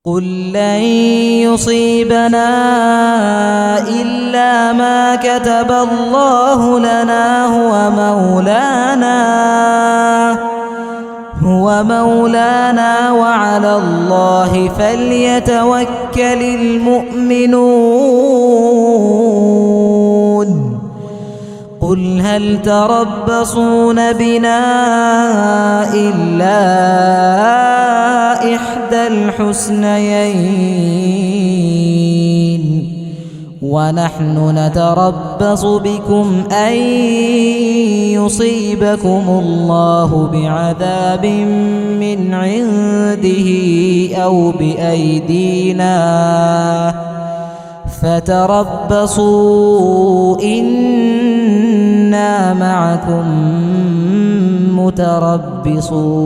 قل لن يصيبنا إلا ما كتب الله لنا هو مولانا وعلى الله فليتوكل المؤمنون. قل هل تربصون بنا إلا إحدى الحسنيين ونحن نتربص بكم أن يصيبكم الله بعذاب من عنده أو بأيدينا فتربصوا إنا معكم متربصون.